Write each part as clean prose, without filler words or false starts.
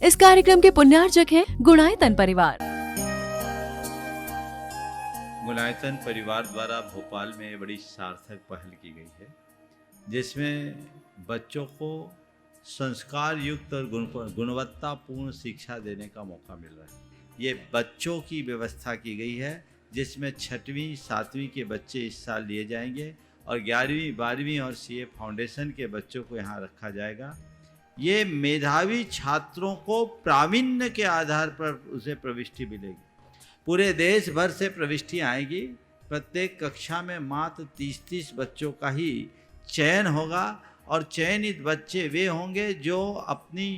इस कार्यक्रम के पुण्यार्जक हैं गुणायतन परिवार। गुणायतन परिवार द्वारा भोपाल में बड़ी सार्थक पहल की गई है, जिसमें बच्चों को संस्कार युक्त और गुणवत्तापूर्ण शिक्षा देने का मौका मिल रहा है। ये बच्चों की व्यवस्था की गई है, जिसमें 6वीं 7वीं के बच्चे इस साल लिए जाएंगे और 11वीं 12वीं और सीए फाउंडेशन के बच्चों को यहाँ रखा जाएगा। ये मेधावी छात्रों को प्रावीण्य के आधार पर उसे प्रविष्टि मिलेगी। पूरे देश भर से प्रविष्टि आएगी। प्रत्येक कक्षा में मात्र 30-30 बच्चों का ही चयन होगा और चयनित बच्चे वे होंगे जो अपनी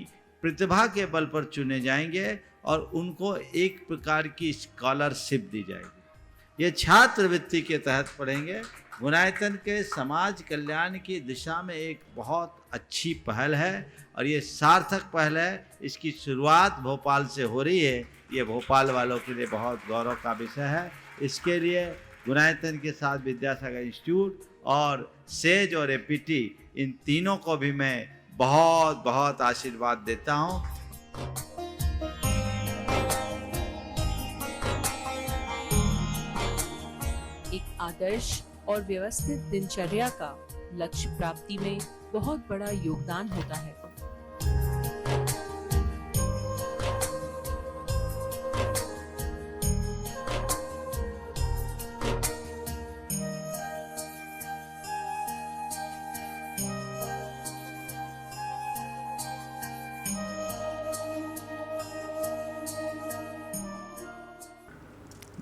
प्रतिभा के बल पर चुने जाएंगे और उनको एक प्रकार की स्कॉलरशिप दी जाएगी। ये छात्रवृत्ति के तहत पढ़ेंगे। गुणायतन के समाज कल्याण की दिशा में एक बहुत अच्छी पहल है और ये सार्थक पहल है। इसकी शुरुआत भोपाल से हो रही है। ये भोपाल वालों के लिए बहुत गौरव का विषय है। इसके लिए गुणायतन के साथ विद्यासागर इंस्टीट्यूट और सेज और एपीटी, इन तीनों को भी मैं बहुत बहुत आशीर्वाद देता हूँ। एक आदर्श और व्यवस्थित दिनचर्या का लक्ष्य प्राप्ति में बहुत बड़ा योगदान होता है।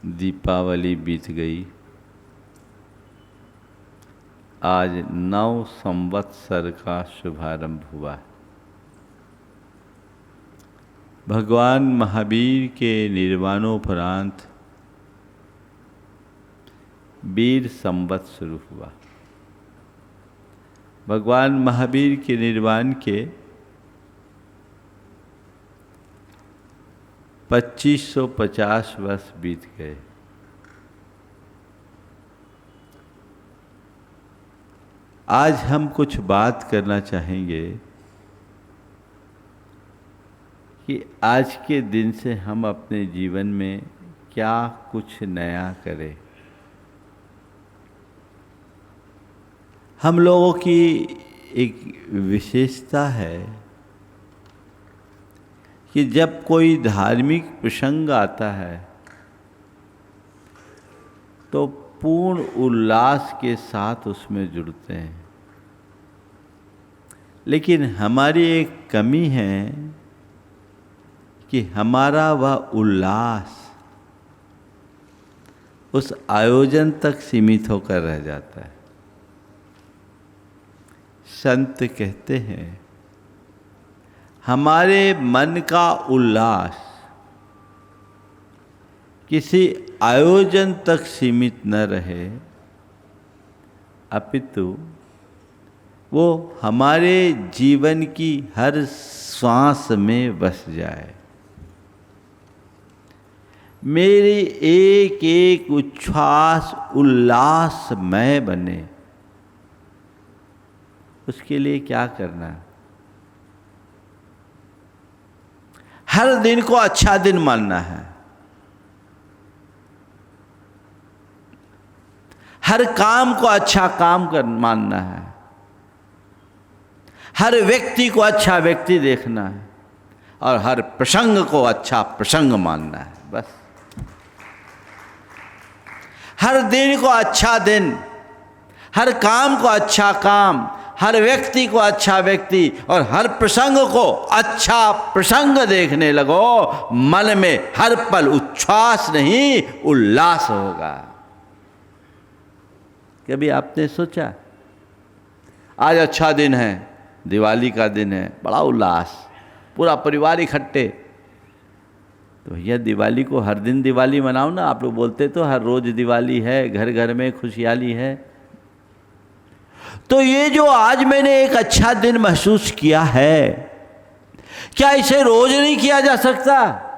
दीपावली बीत गई। आज 9 संवत्सर का शुभारंभ हुआ। भगवान महावीर के निर्वाणोपरांत वीर संवत शुरू हुआ। भगवान महावीर के निर्वाण के 2550 वर्ष बीत गए। आज हम कुछ बात करना चाहेंगे कि आज के दिन से हम अपने जीवन में क्या कुछ नया करें। हम लोगों की एक विशेषता है कि जब कोई धार्मिक प्रसंग आता है तो पूर्ण उल्लास के साथ उसमें जुड़ते हैं। लेकिन हमारी एक कमी है कि हमारा वह उल्लास उस आयोजन तक सीमित होकर रह जाता है। संत कहते हैं हमारे मन का उल्लास किसी आयोजन तक सीमित न रहे, अपितु वो हमारे जीवन की हर श्वास में बस जाए। मेरी एक एक उच्छ्वास उल्लासमय बने। उसके लिए क्या करना है? हर दिन को अच्छा दिन मानना है। हर काम को अच्छा काम कर मानना है। हर व्यक्ति को अच्छा व्यक्ति देखना है और हर प्रसंग को अच्छा प्रसंग मानना है। बस हर दिन को अच्छा दिन, हर काम को अच्छा काम, हर व्यक्ति को अच्छा व्यक्ति और हर प्रसंग को अच्छा प्रसंग देखने लगो। मन में हर पल उच्छ्वास नहीं उल्लास होगा। कभी आपने सोचा आज अच्छा दिन है, दिवाली का दिन है, बड़ा उल्लास, पूरा परिवार इकट्ठे। तो भैया दिवाली को हर दिन दिवाली मनाओ ना। आप लोग बोलते तो हर रोज दिवाली है, घर घर में खुशहाली है। तो ये जो आज मैंने एक अच्छा दिन महसूस किया है, क्या इसे रोज नहीं किया जा सकता?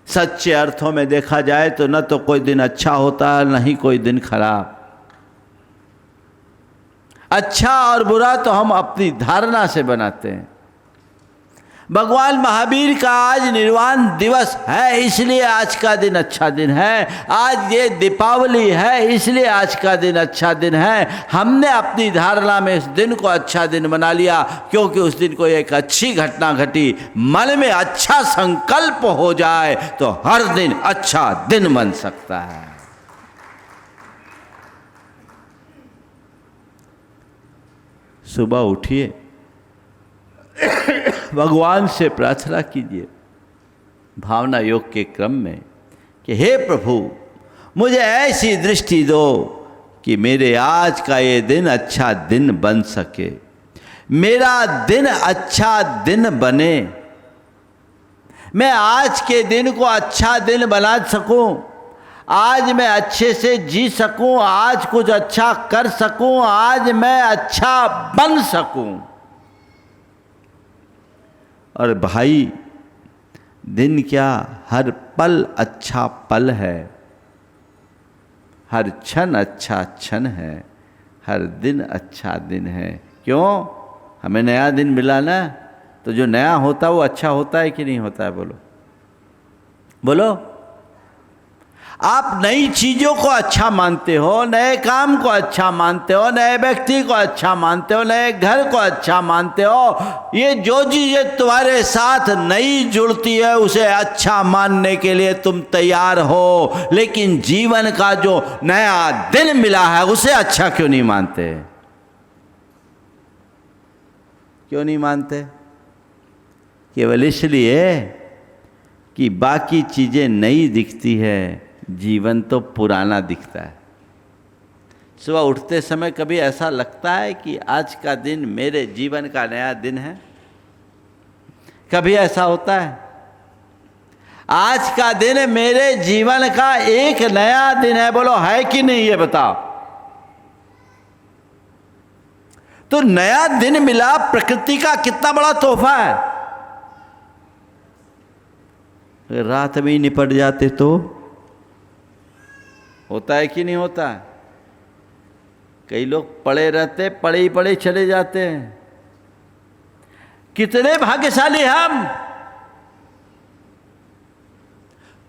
सच्चे अर्थों में देखा जाए तो न तो कोई दिन अच्छा होता है, न ही कोई दिन खराब। अच्छा और बुरा तो हम अपनी धारणा से बनाते हैं। भगवान महावीर का आज निर्वाण दिवस है, इसलिए आज का दिन अच्छा दिन है। आज ये दीपावली है, इसलिए आज का दिन अच्छा दिन है। हमने अपनी धारणा में इस दिन को अच्छा दिन बना लिया, क्योंकि उस दिन को एक अच्छी घटना घटी। मन में अच्छा संकल्प हो जाए तो हर दिन अच्छा दिन बन सकता है। सुबह उठिए, भगवान से प्रार्थना कीजिए भावना योग के क्रम में कि हे प्रभु, मुझे ऐसी दृष्टि दो कि मेरे आज का ये दिन अच्छा दिन बन सके, मेरा दिन अच्छा दिन बने, मैं आज के दिन को अच्छा दिन बना सकूं, आज मैं अच्छे से जी सकूं, आज कुछ अच्छा कर सकूं, आज मैं अच्छा बन सकूं। और भाई, दिन क्या, हर पल अच्छा पल है, हर क्षण अच्छा क्षण है, हर दिन अच्छा दिन है। क्यों? हमें नया दिन मिला ना, तो जो नया होता है वो अच्छा होता है कि नहीं होता है? बोलो बोलो। आप नई चीज़ों को अच्छा मानते हो, नए काम को अच्छा मानते हो, नए व्यक्ति को अच्छा मानते हो, नए घर को अच्छा मानते हो। ये जो चीज़ें तुम्हारे साथ नई जुड़ती है उसे अच्छा मानने के लिए तुम तैयार हो, लेकिन जीवन का जो नया दिन मिला है उसे अच्छा क्यों नहीं मानते? क्यों नहीं मानते? केवल इसलिए कि बाकी चीज़ें नई दिखती है, जीवन तो पुराना दिखता है। सुबह उठते समय कभी ऐसा लगता है कि आज का दिन मेरे जीवन का नया दिन है? कभी ऐसा होता है? आज का दिन मेरे जीवन का एक नया दिन है, बोलो है कि नहीं? ये बताओ। तो नया दिन मिला, प्रकृति का कितना बड़ा तोहफा है। अगर रात में ही निपट जाते तो होता है कि नहीं होता? कई लोग पड़े रहते, पड़े ही पड़े चले जाते हैं। कितने भाग्यशाली हम।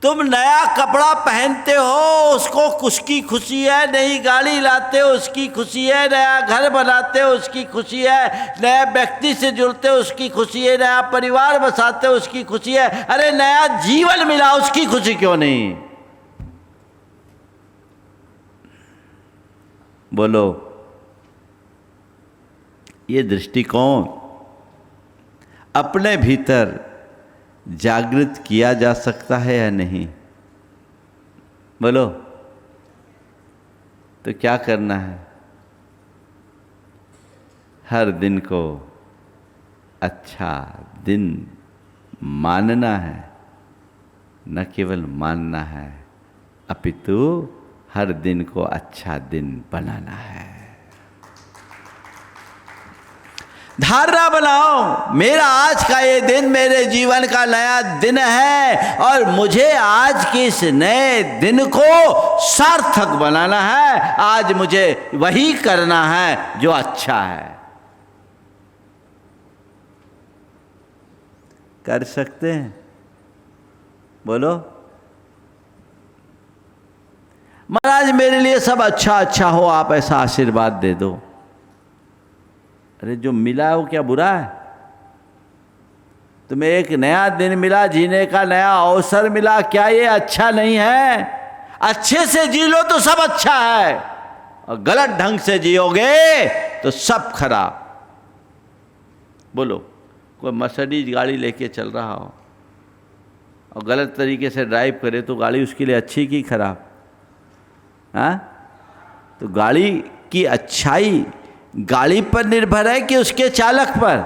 तुम नया कपड़ा पहनते हो, उसको उसकी खुशी है, नई गाड़ी लाते हो उसकी खुशी है, नया घर बनाते हो उसकी खुशी है, नया व्यक्ति से जुड़ते हो उसकी खुशी है, नया परिवार बसाते हो उसकी खुशी है। अरे नया जीवन मिला, उसकी खुशी क्यों नहीं? बोलो। ये दृष्टिकोण अपने भीतर जागृत किया जा सकता है या नहीं? बोलो। तो क्या करना है? हर दिन को अच्छा दिन मानना है, न केवल मानना है, अपितु हर दिन को अच्छा दिन बनाना है। धारणा बनाओ, मेरा आज का ये दिन मेरे जीवन का नया दिन है और मुझे आज के इस नए दिन को सार्थक बनाना है। आज मुझे वही करना है जो अच्छा है। कर सकते हैं? बोलो। महाराज मेरे लिए सब अच्छा अच्छा हो, आप ऐसा आशीर्वाद दे दो। अरे जो मिला है वो क्या बुरा है? तुम्हें एक नया दिन मिला, जीने का नया अवसर मिला, क्या ये अच्छा नहीं है? अच्छे से जी लो तो सब अच्छा है, और गलत ढंग से जियोगे तो सब खराब। बोलो, कोई मर्सिडीज गाड़ी लेके चल रहा हो और गलत तरीके से ड्राइव करे तो गाड़ी उसके लिए अच्छी कि खराब? हाँ? तो गाड़ी की अच्छाई गाड़ी पर निर्भर है कि उसके चालक पर?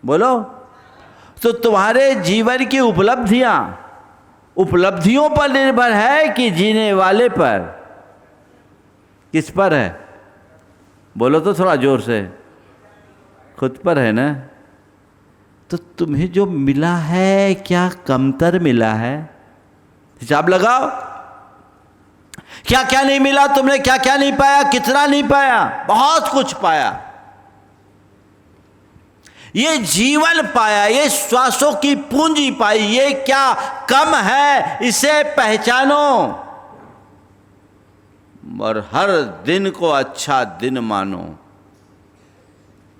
बोलो। तो तुम्हारे जीवन की उपलब्धियों पर निर्भर है कि जीने वाले पर? किस पर है? बोलो तो थोड़ा जोर से। खुद पर है ना? तो तुम्हें जो मिला है क्या कमतर मिला है? हिसाब लगाओ। क्या क्या नहीं मिला तुमने? क्या क्या नहीं पाया? कितना नहीं पाया? बहुत कुछ पाया। ये जीवन पाया, ये श्वासों की पूंजी पाई, ये क्या कम है, इसे पहचानो और हर दिन को अच्छा दिन मानो।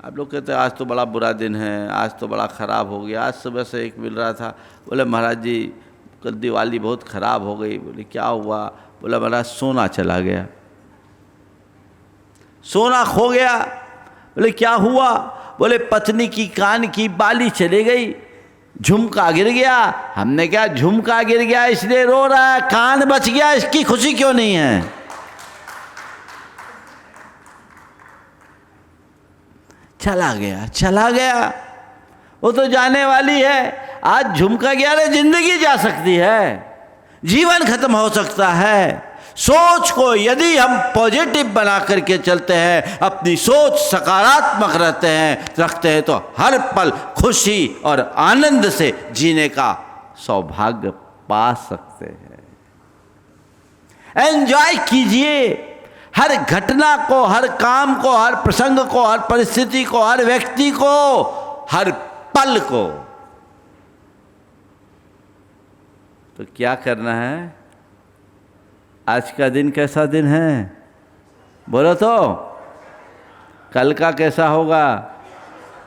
आप लोग कहते हैं आज तो बड़ा बुरा दिन है, आज तो बड़ा ख़राब हो गया। आज सुबह से एक मिल रहा था, बोले महाराज जी कल दिवाली बहुत ख़राब हो गई। बोले क्या हुआ? बोला महाराज सोना चला गया, सोना खो गया। बोले क्या हुआ? बोले पत्नी की कान की बाली चली गई, झुमका गिर गया। हमने कहा झुमका गिर गया इसलिए रो रहा है, कान बच गया इसकी खुशी क्यों नहीं है? चला गया, चला गया, वो तो जाने वाली है। आज झुमका गया रे, जिंदगी जा सकती है, जीवन खत्म हो सकता है। सोच को यदि हम पॉजिटिव बना करके चलते हैं, अपनी सोच सकारात्मक रखते हैं तो हर पल खुशी और आनंद से जीने का सौभाग्य पा सकते हैं। एंजॉय कीजिए हर घटना को, हर काम को, हर प्रसंग को, हर परिस्थिति को, हर व्यक्ति को, हर पल को। तो क्या करना है? आज का दिन कैसा दिन है बोलो तो? कल का कैसा होगा?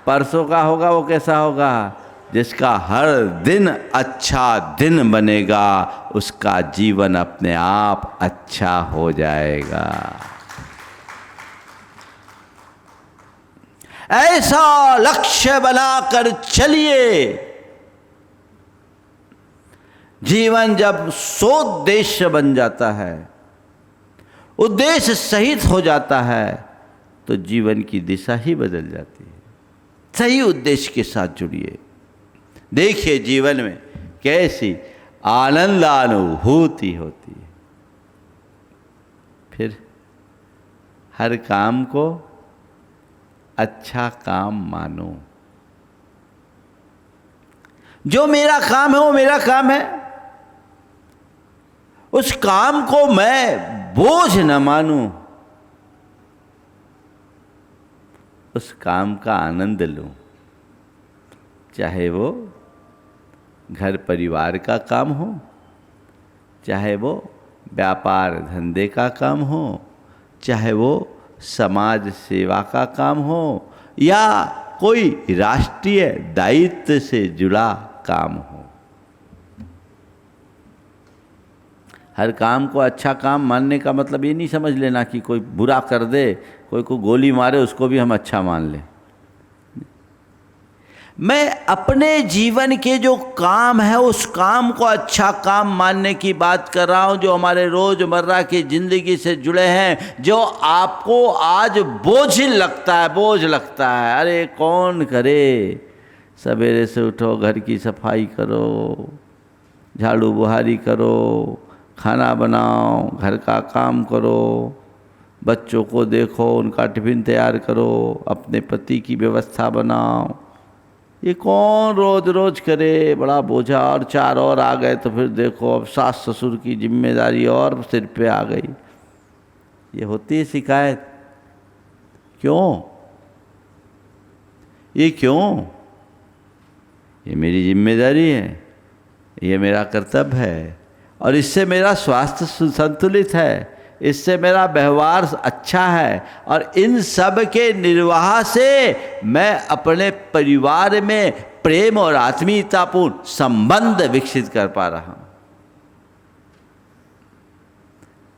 परसों का होगा वो कैसा होगा? जिसका हर दिन अच्छा दिन बनेगा उसका जीवन अपने आप अच्छा हो जाएगा। ऐसा लक्ष्य बनाकर चलिए। जीवन जब सोद्देश्य बन जाता है, उद्देश्य सहित हो जाता है, तो जीवन की दिशा ही बदल जाती है। सही उद्देश्य के साथ जुड़िए, देखिए जीवन में कैसी आनंदानुभूति होती है। फिर हर काम को अच्छा काम मानो। जो मेरा काम है वो मेरा काम है, उस काम को मैं बोझ न मानूं, उस काम का आनंद लूं। चाहे वो घर परिवार का काम हो, चाहे वो व्यापार धंधे का काम हो, चाहे वो समाज सेवा का काम हो, या कोई राष्ट्रीय दायित्व से जुड़ा काम हो। हर काम को अच्छा काम मानने का मतलब ये नहीं समझ लेना कि कोई बुरा कर दे, कोई को गोली मारे उसको भी हम अच्छा मान लें। मैं अपने जीवन के जो काम है उस काम को अच्छा काम मानने की बात कर रहा हूँ, जो हमारे रोज़मर्रा की ज़िंदगी से जुड़े हैं, जो आपको आज बोझ लगता है। अरे कौन करे, सवेरे से उठो, घर की सफाई करो, झाड़ू बुहारी करो, खाना बनाओ, घर का काम करो, बच्चों को देखो, उनका टिफ़िन तैयार करो, अपने पति की व्यवस्था बनाओ। ये कौन रोज़ रोज़ करे, बड़ा बोझा। और 4 और आ गए तो फिर देखो अब सास ससुर की जिम्मेदारी और सिर पे आ गई। ये होती है शिकायत। क्यों? ये क्यों? ये मेरी जिम्मेदारी है, ये मेरा कर्तव्य है, और इससे मेरा स्वास्थ्य संतुलित है, इससे मेरा व्यवहार अच्छा है, और इन सब के निर्वाह से मैं अपने परिवार में प्रेम और आत्मीयतापूर्ण संबंध विकसित कर पा रहा हूँ।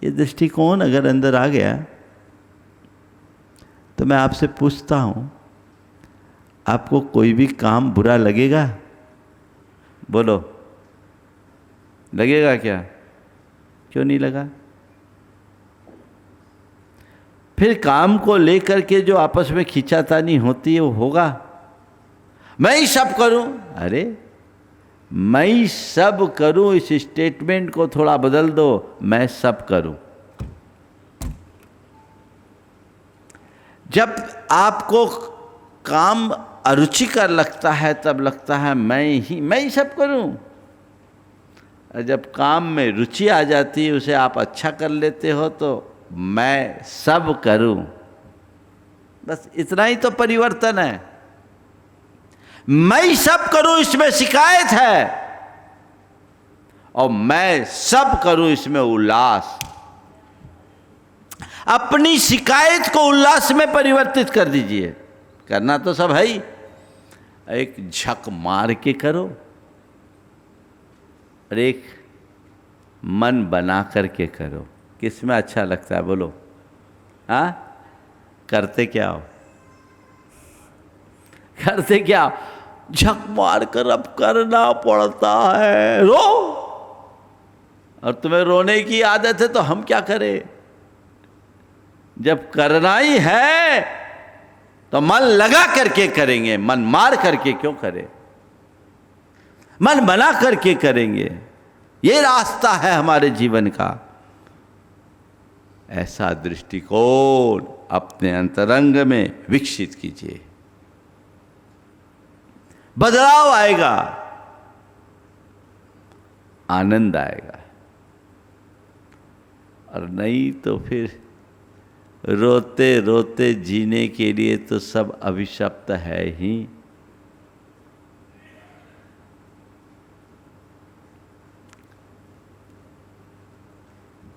ये दृष्टिकोण अगर अंदर आ गया तो मैं आपसे पूछता हूँ, आपको कोई भी काम बुरा लगेगा? बोलो, लगेगा क्या? क्यों नहीं लगा? फिर काम को लेकर के जो आपस में खींचातानी होती है वो होगा। मैं ही सब करूं। अरे मैं ही सब करूं, इस स्टेटमेंट को थोड़ा बदल दो, मैं सब करूं। जब आपको काम अरुचिकर लगता है तब लगता है मैं ही सब करूं। जब काम में रुचि आ जाती है, उसे आप अच्छा कर लेते हो, तो मैं सब करूं। बस इतना ही तो परिवर्तन है। मैं ही सब करूं इसमें शिकायत है, और मैं सब करूं इसमें उल्लास। अपनी शिकायत को उल्लास में परिवर्तित कर दीजिए। करना तो सब है ही, एक झक मार के करो और एक मन बना करके करो। किस में अच्छा लगता है बोलो? हाँ, करते क्या हो? करते क्या हो? झक मार कर अब करना पड़ता है, रो। और तुम्हें रोने की आदत है तो हम क्या करें? जब करना ही है तो मन लगा करके करेंगे, मन मार करके क्यों करें? मन बना करके करेंगे। ये रास्ता है हमारे जीवन का। ऐसा दृष्टिकोण अपने अंतरंग में विकसित कीजिए, बदलाव आएगा, आनंद आएगा। और नहीं तो फिर रोते रोते जीने के लिए तो सब अभिशप्त है ही।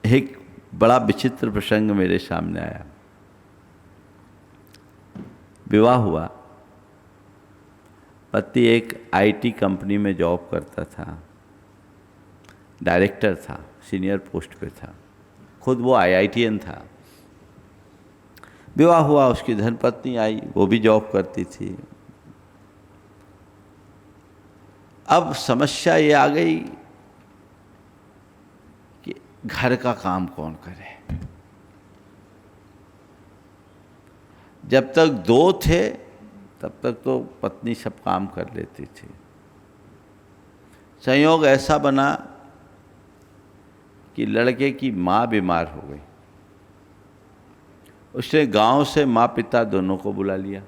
एक बड़ा विचित्र प्रसंग मेरे सामने आया। विवाह हुआ, पति एक आईटी कंपनी में जॉब करता था, डायरेक्टर था, सीनियर पोस्ट पे था, खुद वो आईआईटीएन था। विवाह हुआ, उसकी धर्मपत्नी आई, वो भी जॉब करती थी। अब समस्या ये आ गई कि घर का काम कौन करे। जब तक दो थे तब तक तो पत्नी सब काम कर लेती थी। संयोग ऐसा बना कि लड़के की माँ बीमार हो गई। उसने गांव से माँ पिता दोनों को बुला लिया।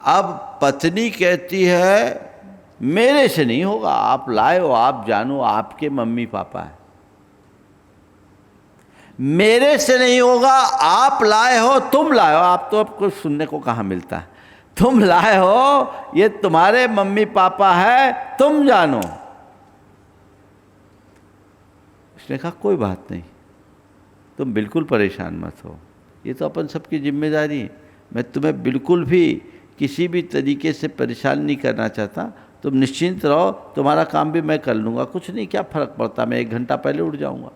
अब पत्नी कहती है मेरे से नहीं होगा, आप लाए हो, आप जानो, आपके मम्मी पापा है। मेरे से नहीं होगा, आप लाए हो, तुम लाए हो। आप तो अब कुछ सुनने को कहाँ मिलता है। तुम लाए हो, ये तुम्हारे मम्मी पापा है, तुम जानो। उसने कहा कोई बात नहीं, तुम बिल्कुल परेशान मत हो, ये तो अपन सबकी जिम्मेदारी है। मैं तुम्हें बिल्कुल भी किसी भी तरीके से परेशान नहीं करना चाहता। तुम निश्चिंत रहो, तुम्हारा काम भी मैं कर लूँगा, कुछ नहीं, क्या फ़र्क पड़ता, मैं 1 घंटा पहले उठ जाऊँगा।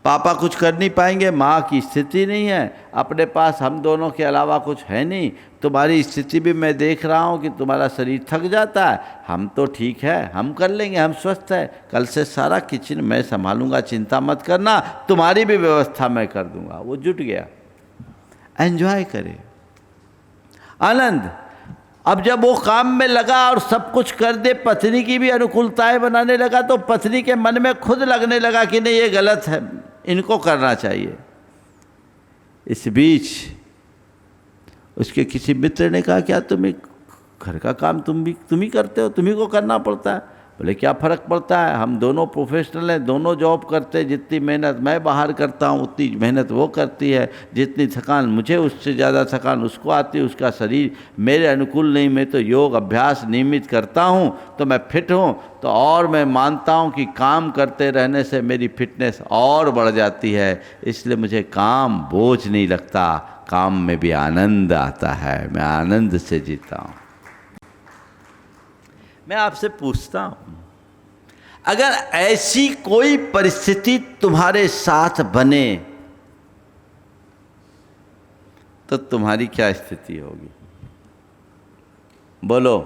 पापा कुछ कर नहीं पाएंगे, माँ की स्थिति नहीं है, अपने पास हम दोनों के अलावा कुछ है नहीं। तुम्हारी स्थिति भी मैं देख रहा हूँ कि तुम्हारा शरीर थक जाता है, हम तो ठीक है, हम कर लेंगे, हम स्वस्थ है। कल से सारा किचन मैं संभालूंगा, चिंता मत करना, तुम्हारी भी व्यवस्था मैं कर दूंगा। वो जुट गया। एंजॉय करे, आनंद। अब जब वो काम में लगा और सब कुछ कर दे, पत्नी की भी अनुकूलताएं बनाने लगा, तो पत्नी के मन में खुद लगने लगा कि नहीं ये गलत है, इनको करना चाहिए। इस बीच उसके किसी मित्र ने कहा क्या तुम घर का काम तुम ही करते हो, तुम्ही को करना पड़ता है। बोले क्या फ़र्क पड़ता है, हम दोनों प्रोफेशनल हैं, दोनों जॉब करते हैं। जितनी मेहनत मैं बाहर करता हूँ उतनी मेहनत वो करती है। जितनी थकान मुझे, उससे ज़्यादा थकान उसको आती है। उसका शरीर मेरे अनुकूल नहीं, मैं तो योग अभ्यास नियमित करता हूँ तो मैं फिट हूँ। तो और मैं मानता हूँ कि काम करते रहने से मेरी फिटनेस और बढ़ जाती है। इसलिए मुझे काम बोझ नहीं लगता, काम में भी आनंद आता है, मैं आनंद से जीता हूँ। मैं आपसे पूछता हूं, अगर ऐसी कोई परिस्थिति तुम्हारे साथ बने तो तुम्हारी क्या स्थिति होगी? बोलो।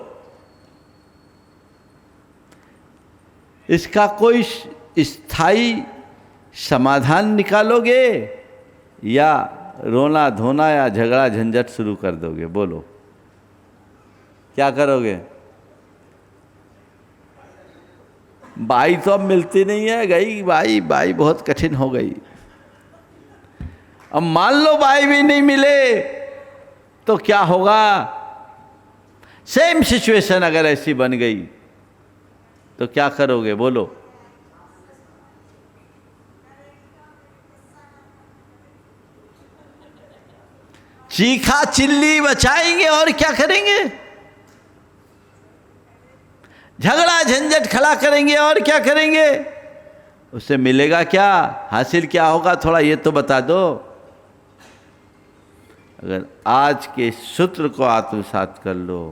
इसका कोई स्थायी समाधान निकालोगे या रोना धोना या झगड़ा झंझट शुरू कर दोगे? बोलो, क्या करोगे? बाई तो अब मिलती नहीं है, गई बाई बहुत कठिन हो गई। अब मान लो बाई भी नहीं मिले तो क्या होगा? सेम सिचुएशन अगर ऐसी बन गई तो क्या करोगे? बोलो। चीखा चिल्ली मचाएंगे और क्या करेंगे? झगड़ा झंझट खड़ा करेंगे और क्या करेंगे? उससे मिलेगा क्या? हासिल क्या होगा? थोड़ा ये तो बता दो। अगर आज के सूत्र को आत्मसात कर लो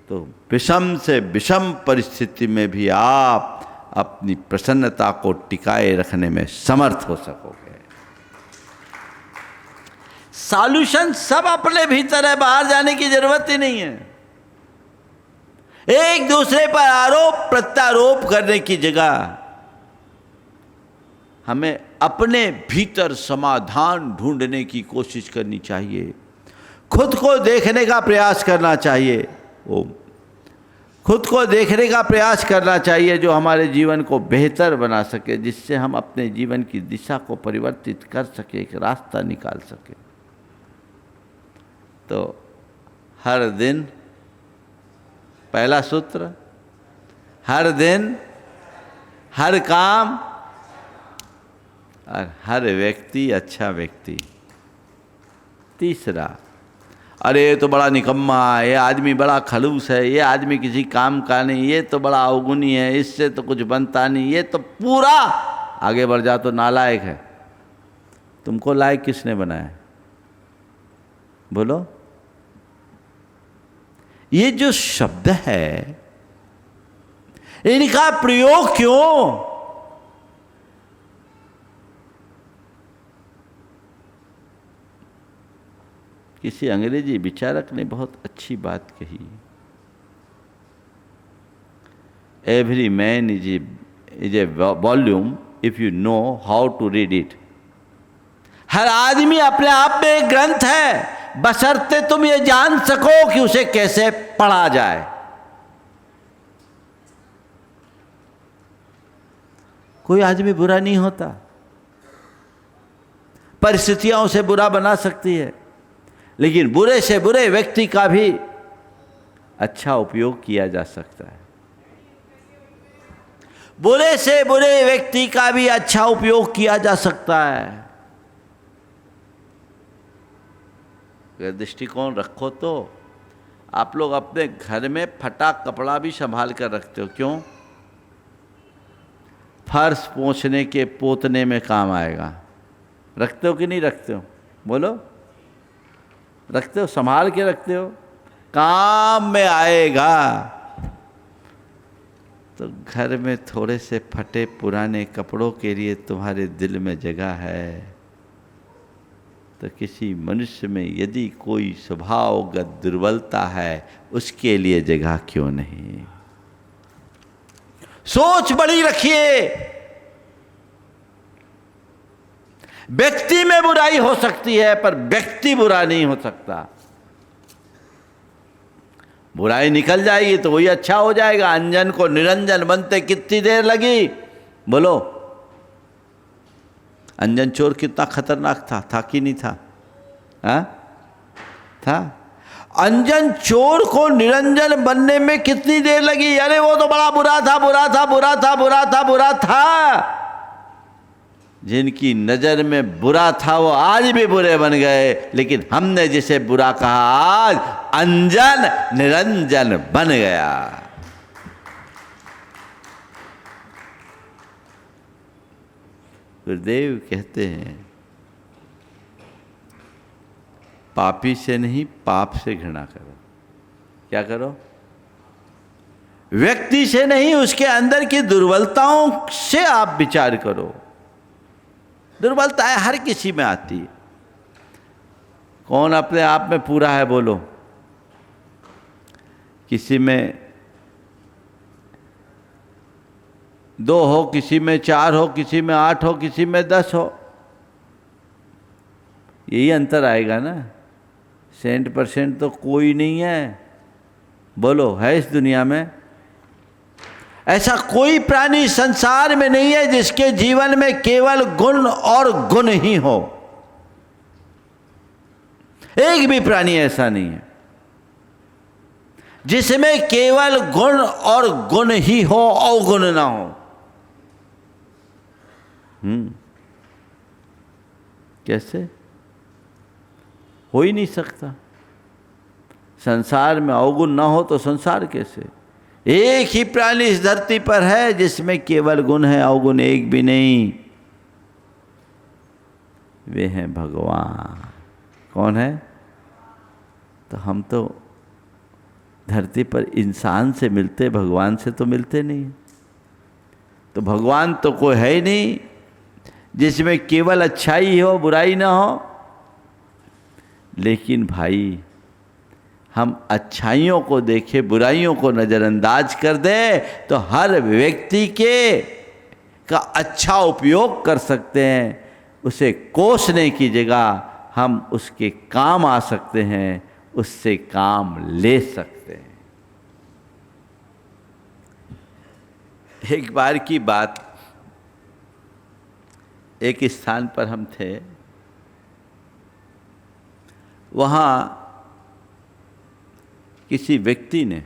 तो विषम से विषम परिस्थिति में भी आप अपनी प्रसन्नता को टिकाए रखने में समर्थ हो सकोगे। सॉल्यूशन सब अपने भीतर है, बाहर जाने की जरूरत ही नहीं है। एक दूसरे पर आरोप प्रत्यारोप करने की जगह हमें अपने भीतर समाधान ढूंढने की कोशिश करनी चाहिए। खुद को देखने का प्रयास करना चाहिए। खुद को देखने का प्रयास करना चाहिए जो हमारे जीवन को बेहतर बना सके, जिससे हम अपने जीवन की दिशा को परिवर्तित कर सके, एक रास्ता निकाल सके। तो हर दिन, पहला सूत्र, हर दिन हर काम और हर व्यक्ति अच्छा व्यक्ति। तीसरा, अरे ये तो बड़ा निकम्मा है, ये आदमी बड़ा खलूस है, ये आदमी किसी काम का नहीं, ये तो बड़ा अवगुणी है, इससे तो कुछ बनता नहीं, ये तो पूरा आगे बढ़ जा तो नालायक है। तुमको लायक किसने बनाया? बोलो। ये जो शब्द है इनका प्रयोग क्यों? किसी अंग्रेजी विचारक ने बहुत अच्छी बात कही, every man is a volume if you know how to read it. हर आदमी अपने आप में एक ग्रंथ है, बशर्ते तुम ये जान सको कि उसे कैसे पढ़ा जाए। कोई आदमी बुरा नहीं होता, परिस्थितियां उसे बुरा बना सकती है, लेकिन बुरे से बुरे व्यक्ति का भी अच्छा उपयोग किया जा सकता है। बुरे से बुरे व्यक्ति का भी अच्छा उपयोग किया जा सकता है। अगर दृष्टिकोण रखो तो आप लोग अपने घर में फटा कपड़ा भी संभाल कर रखते हो। क्यों? फर्श पोंछने के पोतने में काम आएगा। रखते हो कि नहीं रखते हो? बोलो। रखते हो? संभाल के रखते हो? काम में आएगा। तो घर में थोड़े से फटे पुराने कपड़ों के लिए तुम्हारे दिल में जगह है, तो किसी मनुष्य में यदि कोई स्वभावगत दुर्बलता है उसके लिए जगह क्यों नहीं? सोच बड़ी रखिए। व्यक्ति में बुराई हो सकती है पर व्यक्ति बुरा नहीं हो सकता। बुराई निकल जाएगी तो वही अच्छा हो जाएगा। अंजन को निरंजन बनते कितनी देर लगी? बोलो। अंजन चोर कितना खतरनाक था कि नहीं था? हाँ था। अंजन चोर को निरंजन बनने में कितनी देर लगी? अरे वो तो बड़ा बुरा था, बुरा था, बुरा था, बुरा था, बुरा था। जिनकी नजर में बुरा था वो आज भी बुरे बन गए, लेकिन हमने जिसे बुरा कहा आज अंजन निरंजन बन गया। गुरुदेव कहते हैं पापी से नहीं पाप से घृणा करो। क्या करो? व्यक्ति से नहीं, उसके अंदर की दुर्बलताओं से आप विचार करो। दुर्बलताएं हर किसी में आती है। कौन अपने आप में पूरा है? बोलो। किसी में 2 हो, किसी में 4 हो, किसी में 8 हो, किसी में 10 हो। यही अंतर आएगा ना। 100% तो कोई नहीं है। बोलो, है इस दुनिया में? ऐसा कोई प्राणी संसार में नहीं है जिसके जीवन में केवल गुण और गुण ही हो। एक भी प्राणी ऐसा नहीं है जिसमें केवल गुण और गुण ही हो, अवगुण ना हो। कैसे? हो ही नहीं सकता। संसार में अवगुण ना हो तो संसार कैसे? एक ही प्राणी इस धरती पर है जिसमें केवल गुण है, अवगुण एक भी नहीं। वे हैं भगवान। कौन है? तो हम तो धरती पर इंसान से मिलते, भगवान से तो मिलते नहीं। तो भगवान तो कोई है ही नहीं जिसमें केवल अच्छाई हो, बुराई ना हो। लेकिन भाई, हम अच्छाइयों को देखें, बुराइयों को नज़रअंदाज कर दें तो हर व्यक्ति का अच्छा उपयोग कर सकते हैं। उसे कोसने की जगह हम उसके काम आ सकते हैं, उससे काम ले सकते हैं। एक बार की बात, एक स्थान पर हम थे, वहाँ किसी व्यक्ति ने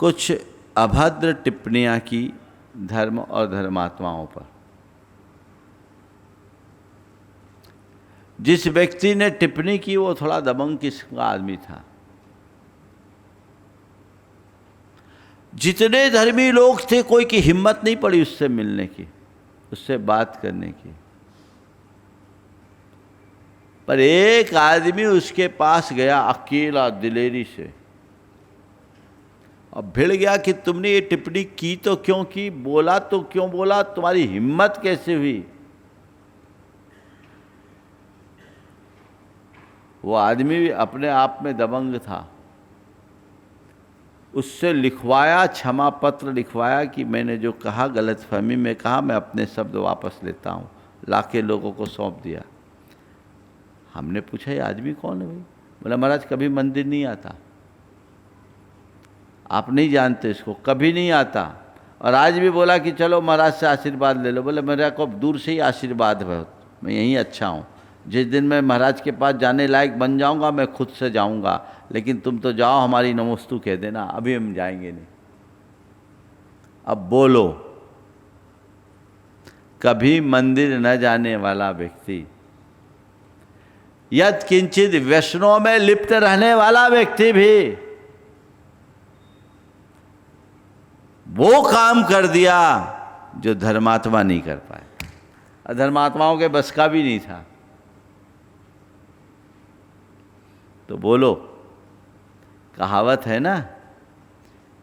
कुछ अभद्र टिप्पणियां की धर्म और धर्मात्माओं पर। जिस व्यक्ति ने टिप्पणी की वो थोड़ा दबंग किस्म का आदमी था। जितने धर्मी लोग थे, कोई की हिम्मत नहीं पड़ी उससे मिलने की, उससे बात करने की। पर एक आदमी उसके पास गया अकेला, दिलेरी से, और भिड़ गया कि तुमने ये टिप्पणी की तो क्यों की, बोला तो क्यों बोला, तुम्हारी हिम्मत कैसे हुई। वो आदमी भी अपने आप में दबंग था। उससे लिखवाया, क्षमा पत्र लिखवाया कि मैंने जो कहा गलतफहमी में कहा, मैं अपने शब्द वापस लेता हूँ। लाके लोगों को सौंप दिया। हमने पूछा ये आदमी कौन है भाई? बोला महाराज कभी मंदिर नहीं आता, आप नहीं जानते इसको, कभी नहीं आता। और आज भी बोला कि चलो महाराज से आशीर्वाद ले लो। बोले मेरे को दूर से ही आशीर्वाद है, मैं यहीं अच्छा हूँ। जिस दिन मैं महाराज के पास जाने लायक बन जाऊँगा मैं खुद से जाऊँगा, लेकिन तुम तो जाओ, हमारी नमोस्तु कह देना, अभी हम जाएंगे नहीं। अब बोलो, कभी मंदिर न जाने वाला व्यक्ति, यद किंचित व्यसनों में लिप्त रहने वाला व्यक्ति भी वो काम कर दिया जो धर्मात्मा नहीं कर पाए। अधर्मात्माओं के बस का भी नहीं था। तो बोलो, कहावत है ना,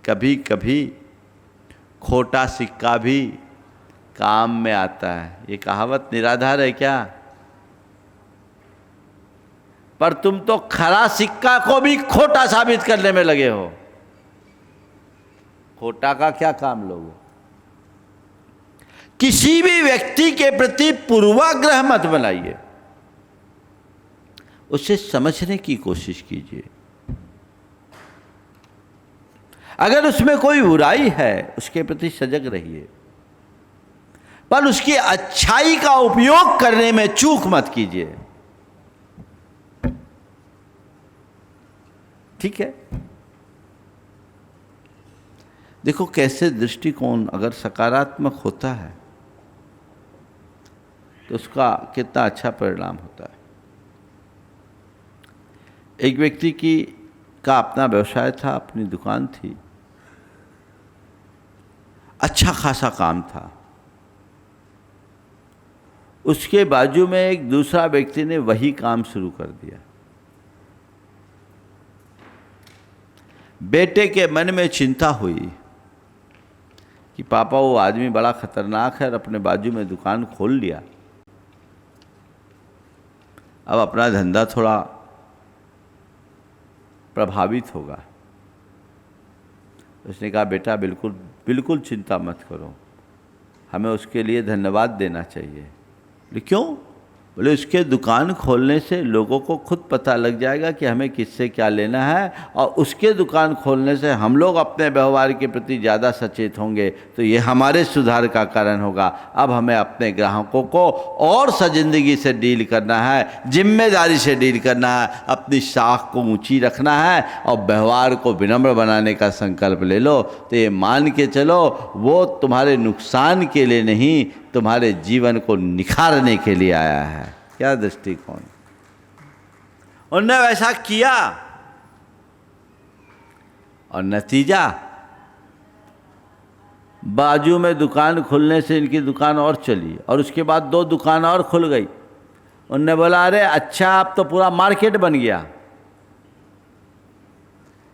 कभी कभी खोटा सिक्का भी काम में आता है। ये कहावत निराधार है क्या? पर तुम तो खरा सिक्का को भी खोटा साबित करने में लगे हो। खोटा का क्या काम लोगे? किसी भी व्यक्ति के प्रति पूर्वाग्रह मत बनाइए, उसे समझने की कोशिश कीजिए। अगर उसमें कोई बुराई है उसके प्रति सजग रहिए, पर उसकी अच्छाई का उपयोग करने में चूक मत कीजिए। ठीक है? देखो कैसे दृष्टिकोण अगर सकारात्मक होता है तो उसका कितना अच्छा परिणाम होता है। एक व्यक्ति का अपना व्यवसाय था, अपनी दुकान थी, अच्छा खासा काम था। उसके बाजू में एक दूसरा व्यक्ति ने वही काम शुरू कर दिया। बेटे के मन में चिंता हुई कि पापा वो आदमी बड़ा खतरनाक है और अपने बाजू में दुकान खोल लिया, अब अपना धंधा थोड़ा प्रभावित होगा। उसने कहा बेटा बिल्कुल बिल्कुल चिंता मत करो, हमें उसके लिए धन्यवाद देना चाहिए। बोले क्यों? बोले उसके दुकान खोलने से लोगों को खुद पता लग जाएगा कि हमें किससे क्या लेना है, और उसके दुकान खोलने से हम लोग अपने व्यवहार के प्रति ज़्यादा सचेत होंगे, तो ये हमारे सुधार का कारण होगा। अब हमें अपने ग्राहकों को और सजिंदगी से डील करना है, जिम्मेदारी से डील करना है, अपनी साख को ऊंची रखना है और व्यवहार को विनम्र बनाने का संकल्प ले लो। तो ये मान के चलो वो तुम्हारे नुकसान के लिए नहीं, तुम्हारे जीवन को निखारने के लिए आया है। क्या दृष्टिकोण! उन्होंने वैसा किया और नतीजा, बाजू में दुकान खुलने से इनकी दुकान और चली और उसके बाद 2 दुकान और खुल गई। उनने बोला अरे अच्छा, अब तो पूरा मार्केट बन गया,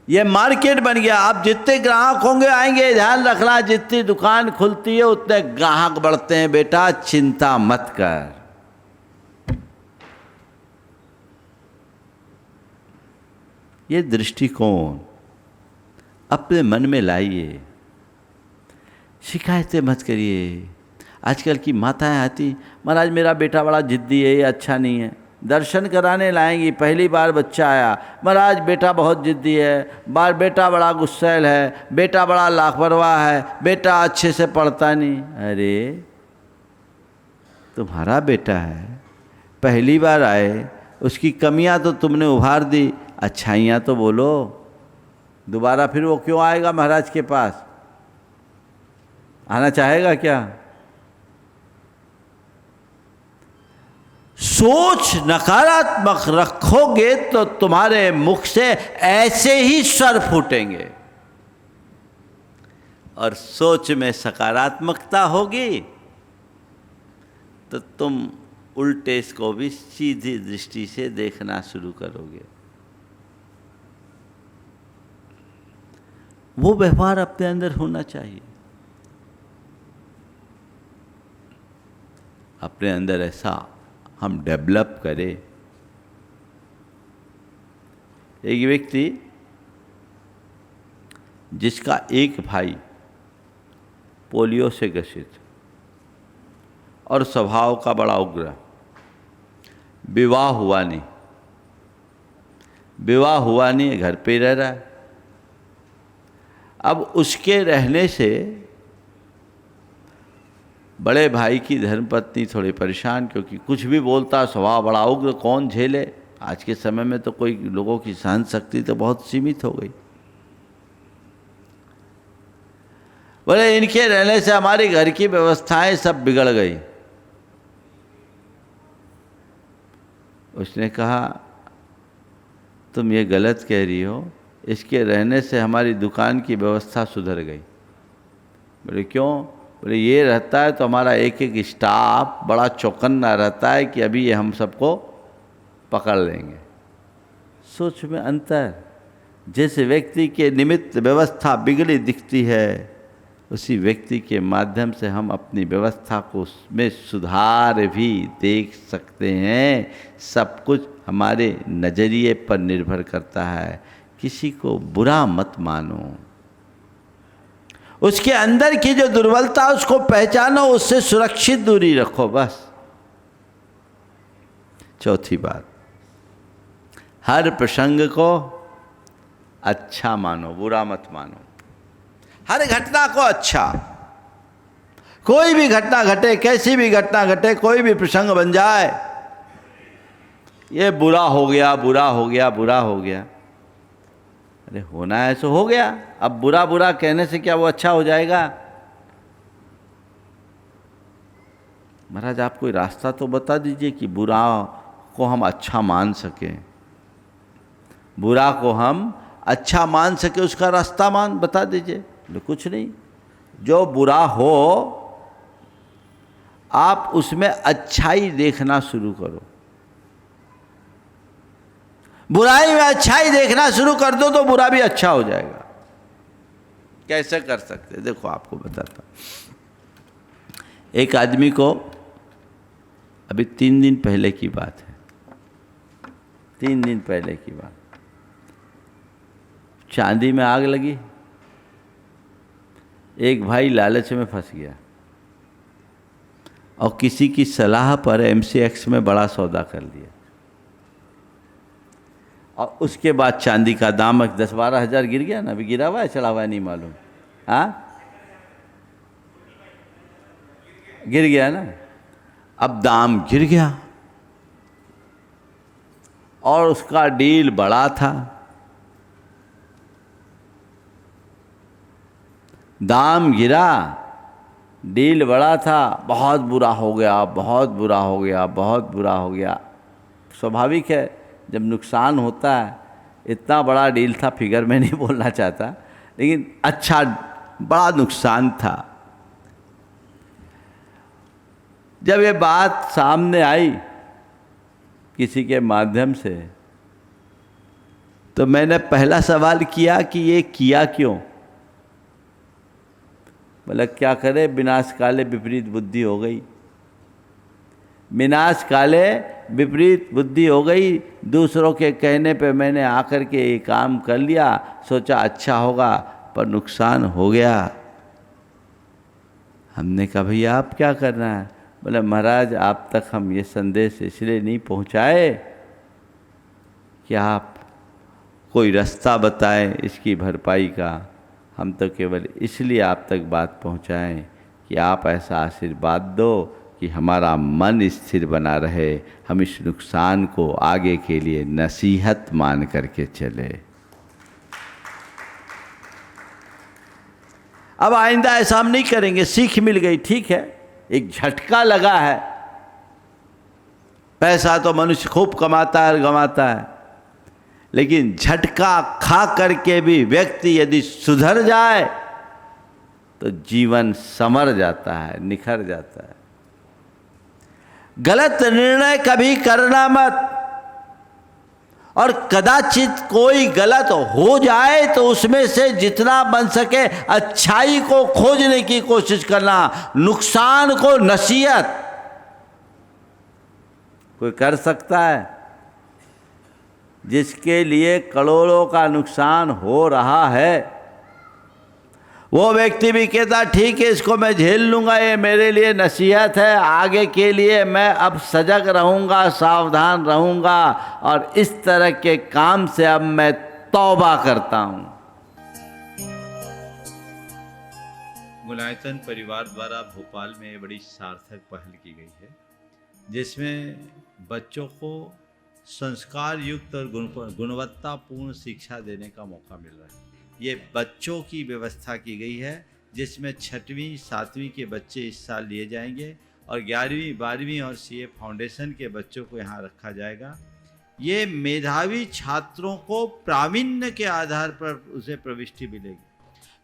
ये मार्केट बन गया। अब जितने ग्राहक होंगे आएंगे, ध्यान रखना, जितनी दुकान खुलती है उतने ग्राहक बढ़ते हैं बेटा, चिंता मत कर। ये दृष्टिकोण अपने मन में लाइए, शिकायतें मत करिए। आजकल की माताएं आती, महाराज मेरा बेटा बड़ा जिद्दी है, ये अच्छा नहीं है। दर्शन कराने लाएंगी, पहली बार बच्चा आया, महाराज बेटा बहुत जिद्दी है, बेटा बड़ा गुस्सैल है, बेटा बड़ा लापरवाह है, बेटा अच्छे से पढ़ता नहीं। अरे तुम्हारा बेटा है, पहली बार आए, उसकी कमियां तो तुमने उभार दी, अच्छाइयाँ तो बोलो। दोबारा फिर वो क्यों आएगा महाराज के पास? आना चाहेगा क्या? सोच नकारात्मक रखोगे तो तुम्हारे मुख से ऐसे ही स्वर फूटेंगे, और सोच में सकारात्मकता होगी तो तुम उल्टे इसको भी सीधी दृष्टि से देखना शुरू करोगे। वो व्यवहार अपने अंदर होना चाहिए, अपने अंदर ऐसा हम डेवलप करें। एक व्यक्ति जिसका एक भाई पोलियो से ग्रसित और स्वभाव का बड़ा उग्र, विवाह हुआ नहीं, घर पे रह रहा है। अब उसके रहने से बड़े भाई की धर्मपत्नी थोड़ी परेशान, क्योंकि कुछ भी बोलता, स्वभाव बड़ा उग्र, कौन झेले। आज के समय में तो कोई लोगों की सहन शक्ति तो बहुत सीमित हो गई। बोले इनके रहने से हमारे घर की व्यवस्थाएं सब बिगड़ गई। उसने कहा तुम ये गलत कह रही हो, इसके रहने से हमारी दुकान की व्यवस्था सुधर गई। बोले क्यों? बोले ये रहता है तो हमारा एक एक स्टाफ बड़ा चौकन्ना रहता है कि अभी ये हम सबको पकड़ लेंगे। सोच में अंतर। जिस व्यक्ति के निमित्त व्यवस्था बिगड़ी दिखती है, उसी व्यक्ति के माध्यम से हम अपनी व्यवस्था को में सुधार भी देख सकते हैं। सब कुछ हमारे नज़रिए पर निर्भर करता है। किसी को बुरा मत मानो, उसके अंदर की जो दुर्बलता उसको पहचानो, उससे सुरक्षित दूरी रखो, बस। चौथी बात, हर प्रसंग को अच्छा मानो, बुरा मत मानो। हर घटना को अच्छा, कोई भी घटना घटे, कैसी भी घटना घटे, कोई भी प्रसंग बन जाए, ये बुरा हो गया, बुरा हो गया, बुरा हो गया। अरे होना है सो हो गया। अब बुरा बुरा कहने से क्या वो अच्छा हो जाएगा? महाराज आप कोई रास्ता तो बता दीजिए कि बुरा को हम अच्छा मान सकें, बुरा को हम अच्छा मान सके, उसका रास्ता बता दीजिए। बोले कुछ नहीं, जो बुरा हो आप उसमें अच्छाई देखना शुरू करो। बुराई में अच्छाई देखना शुरू कर दो तो बुरा भी अच्छा हो जाएगा। कैसे कर सकते? देखो आपको बताता हूं। एक आदमी को, अभी 3 दिन पहले की बात है, 3 दिन पहले की बात, चांदी में आग लगी। एक भाई लालच में फंस गया और किसी की सलाह पर MCX में बड़ा सौदा कर लिया, और उसके बाद चांदी का दाम 10-12 हज़ार गिर गया ना। अभी गिरा हुआ है, चढ़ा हुआ है, नहीं मालूम। हाँ, गिर गया ना। अब दाम गिर गया और उसका डील बड़ा था। दाम गिरा डील बड़ा था, बहुत बुरा हो गया, बहुत बुरा हो गया, बहुत बुरा हो गया। स्वाभाविक है, जब नुकसान होता है। इतना बड़ा डील था, फिगर में नहीं बोलना चाहता, लेकिन अच्छा बड़ा नुकसान था। जब ये बात सामने आई किसी के माध्यम से, तो मैंने पहला सवाल किया कि ये किया क्यों। बोला क्या करे, विनाश काले विपरीत बुद्धि हो गई। विनाश काले विपरीत बुद्धि हो गई। दूसरों के कहने पे मैंने आकर के ये काम कर लिया, सोचा अच्छा होगा, पर नुकसान हो गया। हमने कहा भैया आप क्या करना है। बोले महाराज आप तक हम ये संदेश इसलिए नहीं पहुंचाए कि आप कोई रास्ता बताएं इसकी भरपाई का, हम तो केवल इसलिए आप तक बात पहुंचाएं कि आप ऐसा आशीर्वाद दो कि हमारा मन स्थिर बना रहे, हम इस नुकसान को आगे के लिए नसीहत मान करके चले। अब आइंदा ऐसा हम नहीं करेंगे, सीख मिल गई, ठीक है। एक झटका लगा है, पैसा तो मनुष्य खूब कमाता है और गंवाता है, लेकिन झटका खा करके भी व्यक्ति यदि सुधर जाए तो जीवन संवर जाता है, निखर जाता है। गलत निर्णय कभी करना मत, और कदाचित कोई गलत हो जाए तो उसमें से जितना बन सके अच्छाई को खोजने की कोशिश करना, नुकसान को नसीहत। कोई कर सकता है जिसके लिए करोड़ों का नुकसान हो रहा है, वो व्यक्ति भी कहता ठीक है इसको मैं झेल लूँगा, ये मेरे लिए नसीहत है, आगे के लिए मैं अब सजग रहूँगा, सावधान रहूँगा, और इस तरह के काम से अब मैं तौबा करता हूँ। गुणायतन परिवार द्वारा भोपाल में बड़ी सार्थक पहल की गई है, जिसमें बच्चों को संस्कार युक्त और गुणवत्तापूर्ण शिक्षा देने का मौका मिल रहा है। ये बच्चों की व्यवस्था की गई है, जिसमें 6वीं 7वीं के बच्चे इस साल लिए जाएंगे और 11वीं 12वीं और सीए फाउंडेशन के बच्चों को यहाँ रखा जाएगा। ये मेधावी छात्रों को प्रावीण्य के आधार पर उसे प्रविष्टि मिलेगी।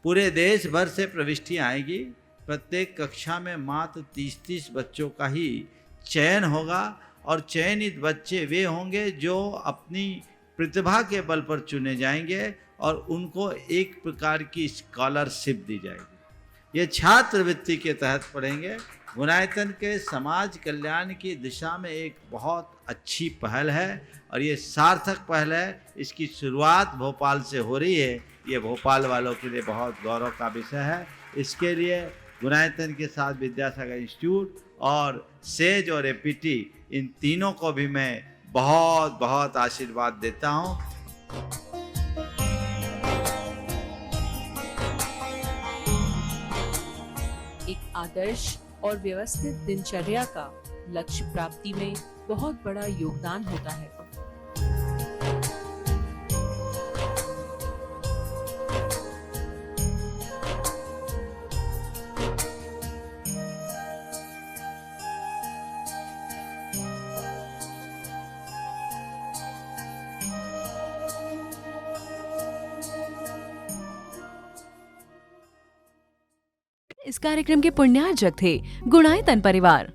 पूरे देश भर से प्रविष्टि आएगी। प्रत्येक कक्षा में मात्र 30-30 बच्चों का ही चयन होगा, और चयनित बच्चे वे होंगे जो अपनी प्रतिभा के बल पर चुने जाएंगे और उनको एक प्रकार की स्कॉलरशिप दी जाएगी। ये छात्रवृत्ति के तहत पढ़ेंगे। गुणायतन के समाज कल्याण की दिशा में एक बहुत अच्छी पहल है, और ये सार्थक पहल है। इसकी शुरुआत भोपाल से हो रही है। ये भोपाल वालों के लिए बहुत गौरव का विषय है। इसके लिए गुणायतन के साथ विद्यासागर इंस्टीट्यूट और सेज और एपीटी, इन तीनों को भी मैं बहुत बहुत आशीर्वाद देता हूँ। एक आदर्श और व्यवस्थित दिनचर्या का लक्ष्य प्राप्ति में बहुत बड़ा योगदान होता है। इस कार्यक्रम के पुण्यार्जक थे गुणायतन परिवार।